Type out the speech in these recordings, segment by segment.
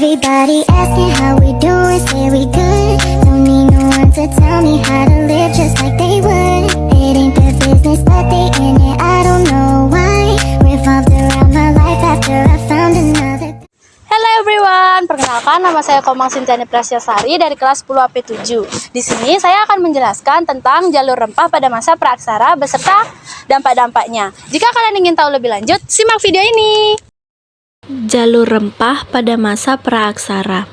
Everybody asking how we doing, say we good. Don't need no one to tell me how to live just like they would. It ain't their business, but they in it, I don't know why. Revolved around my life after I found another. Hello everyone, perkenalkan nama saya Komang Sintiani Prasyasari dari kelas 10 AP7. Di sini saya akan menjelaskan tentang jalur rempah pada masa praaksara beserta dampak-dampaknya. Jika kalian ingin tahu lebih lanjut, simak video ini. Jalur rempah pada masa praaksara.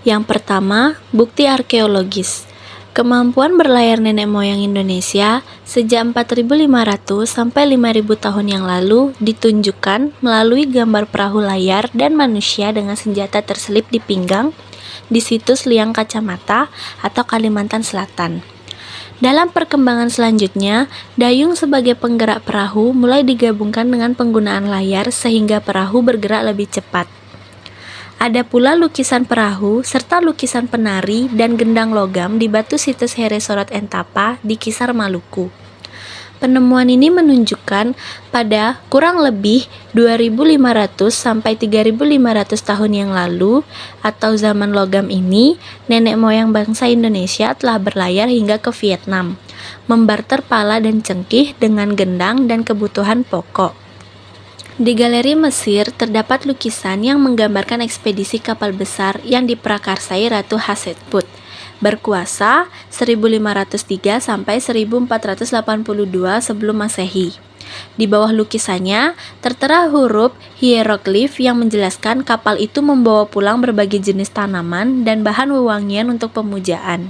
Yang pertama, bukti arkeologis. Kemampuan berlayar nenek moyang Indonesia sejak 4.500 sampai 5.000 tahun yang lalu ditunjukkan melalui gambar perahu layar dan manusia dengan senjata terselip di pinggang di situs Liang Kacamata atau Kalimantan Selatan. Dalam perkembangan selanjutnya, dayung sebagai penggerak perahu mulai digabungkan dengan penggunaan layar sehingga perahu bergerak lebih cepat. Ada pula lukisan perahu serta lukisan penari dan gendang logam di batu situs Here Sorot Entapa di Kisar Maluku. Penemuan ini menunjukkan pada kurang lebih 2.500 sampai 3.500 tahun yang lalu atau zaman logam ini, nenek moyang bangsa Indonesia telah berlayar hingga ke Vietnam, membarter pala dan cengkih dengan gendang dan kebutuhan pokok. Di Galeri Mesir terdapat lukisan yang menggambarkan ekspedisi kapal besar yang diprakarsai Ratu Hatshepsut berkuasa 1503 sampai 1482 sebelum Masehi. Di bawah lukisannya tertera huruf hieroglif yang menjelaskan kapal itu membawa pulang berbagai jenis tanaman dan bahan wewangian untuk pemujaan.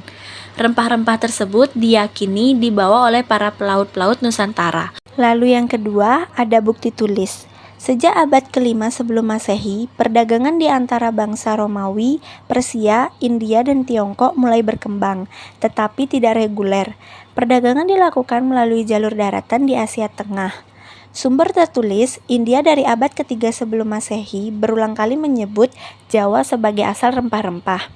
Rempah-rempah tersebut diyakini dibawa oleh para pelaut-pelaut Nusantara. Lalu yang kedua, ada bukti tulis. Sejak abad ke-5 sebelum Masehi, perdagangan di antara bangsa Romawi, Persia, India, dan Tiongkok mulai berkembang, tetapi tidak reguler. Perdagangan dilakukan melalui jalur daratan di Asia Tengah. Sumber tertulis, India dari abad ke-3 sebelum Masehi berulang kali menyebut Jawa sebagai asal rempah-rempah.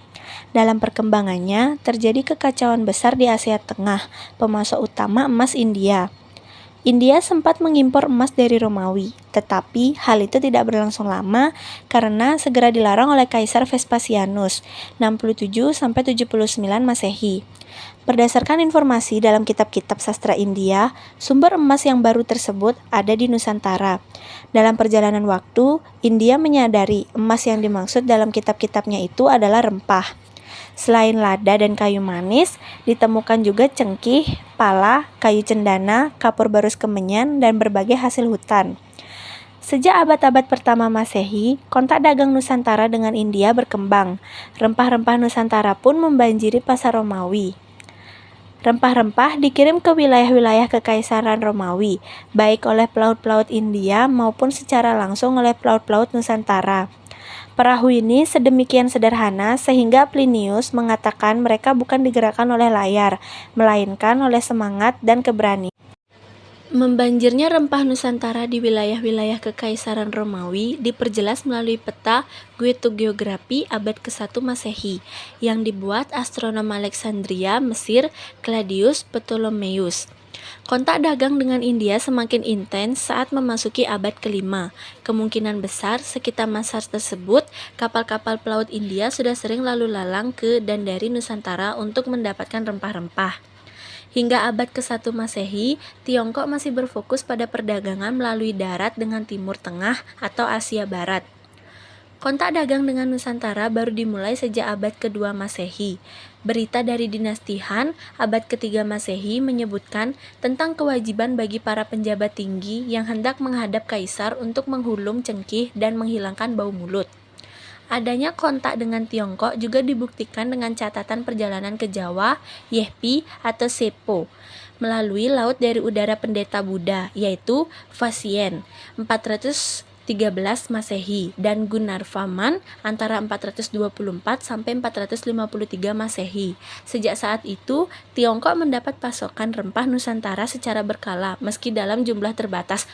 Dalam perkembangannya, terjadi kekacauan besar di Asia Tengah, pemasok utama emas India. India sempat mengimpor emas dari Romawi, tetapi hal itu tidak berlangsung lama karena segera dilarang oleh Kaisar Vespasianus 67-79 Masehi. Berdasarkan informasi dalam kitab-kitab sastra India, sumber emas yang baru tersebut ada di Nusantara. Dalam perjalanan waktu, India menyadari emas yang dimaksud dalam kitab-kitabnya itu adalah rempah. Selain lada dan kayu manis, ditemukan juga cengkih, pala, kayu cendana, kapur barus kemenyan, dan berbagai hasil hutan. Sejak abad-abad pertama Masehi, kontak dagang Nusantara dengan India berkembang. Rempah-rempah Nusantara pun membanjiri pasar Romawi. Rempah-rempah dikirim ke wilayah-wilayah Kekaisaran Romawi, baik oleh pelaut-pelaut India maupun secara langsung oleh pelaut-pelaut Nusantara. Perahu ini sedemikian sederhana sehingga Plinius mengatakan mereka bukan digerakkan oleh layar, melainkan oleh semangat dan keberanian. Membanjirnya rempah Nusantara di wilayah-wilayah Kekaisaran Romawi diperjelas melalui peta Guetogeografi abad ke-1 Masehi yang dibuat astronom Alexandria, Mesir, Claudius Ptolemaeus. Kontak dagang dengan India semakin intens saat memasuki abad ke-5. Kemungkinan besar sekitar masa tersebut, kapal-kapal pelaut India sudah sering lalu lalang ke dan dari Nusantara untuk mendapatkan rempah-rempah. Hingga abad ke-1 Masehi, Tiongkok masih berfokus pada perdagangan melalui darat dengan Timur Tengah atau Asia Barat. Kontak dagang dengan Nusantara baru dimulai sejak abad ke-2 Masehi. Berita dari dinasti Han, abad ke-3 Masehi menyebutkan tentang kewajiban bagi para penjabat tinggi yang hendak menghadap kaisar untuk menghulum cengkih dan menghilangkan bau mulut. Adanya kontak dengan Tiongkok juga dibuktikan dengan catatan perjalanan ke Jawa, Yehpi atau Sepo, melalui laut dari udara pendeta Buddha, yaitu Fasien, 413 Masehi, dan Gunarvaman antara 424 sampai 453 Masehi. Sejak saat itu, Tiongkok mendapat pasokan rempah Nusantara secara berkala, meski dalam jumlah terbatas.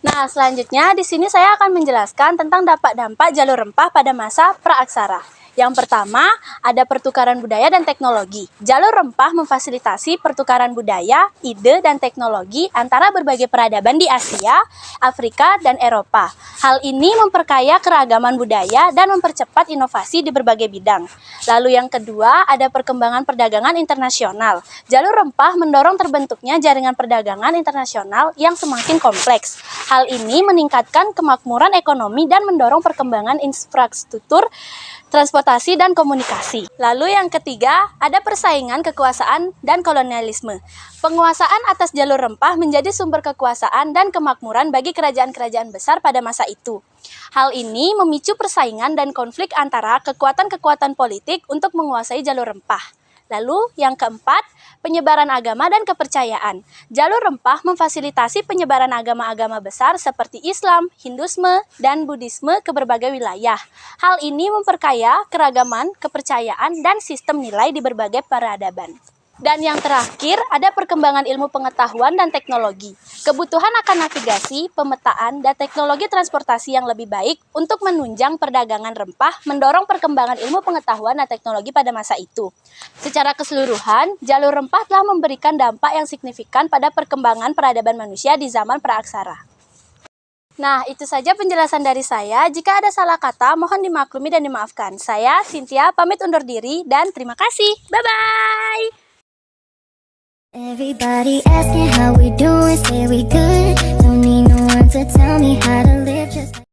Nah, selanjutnya di sini saya akan menjelaskan tentang dampak-dampak jalur rempah pada masa praaksara. Yang pertama, ada pertukaran budaya dan teknologi. Jalur rempah memfasilitasi pertukaran budaya, ide, dan teknologi antara berbagai peradaban di Asia, Afrika, dan Eropa. Hal ini memperkaya keragaman budaya dan mempercepat inovasi di berbagai bidang. Lalu yang kedua, ada perkembangan perdagangan internasional. Jalur rempah mendorong terbentuknya jaringan perdagangan internasional yang semakin kompleks. Hal ini meningkatkan kemakmuran ekonomi dan mendorong perkembangan infrastruktur transportasi dan komunikasi. Lalu yang ketiga, ada persaingan kekuasaan dan kolonialisme. Penguasaan atas jalur rempah menjadi sumber kekuasaan dan kemakmuran bagi kerajaan-kerajaan besar pada masa itu. Hal ini memicu persaingan dan konflik antara kekuatan-kekuatan politik untuk menguasai jalur rempah. Lalu yang keempat, penyebaran agama dan kepercayaan. Jalur rempah memfasilitasi penyebaran agama-agama besar seperti Islam, Hinduisme, dan Buddhisme ke berbagai wilayah. Hal ini memperkaya keragaman, kepercayaan, dan sistem nilai di berbagai peradaban. Dan yang terakhir, ada perkembangan ilmu pengetahuan dan teknologi. Kebutuhan akan navigasi, pemetaan, dan teknologi transportasi yang lebih baik untuk menunjang perdagangan rempah mendorong perkembangan ilmu pengetahuan dan teknologi pada masa itu. Secara keseluruhan, jalur rempah telah memberikan dampak yang signifikan pada perkembangan peradaban manusia di zaman praaksara. Nah, itu saja penjelasan dari saya. Jika ada salah kata, mohon dimaklumi dan dimaafkan. Saya, Cynthia, pamit undur diri dan terima kasih. Bye-bye! Everybody asking how we doing, say we good. Don't need no one to tell me how to live just like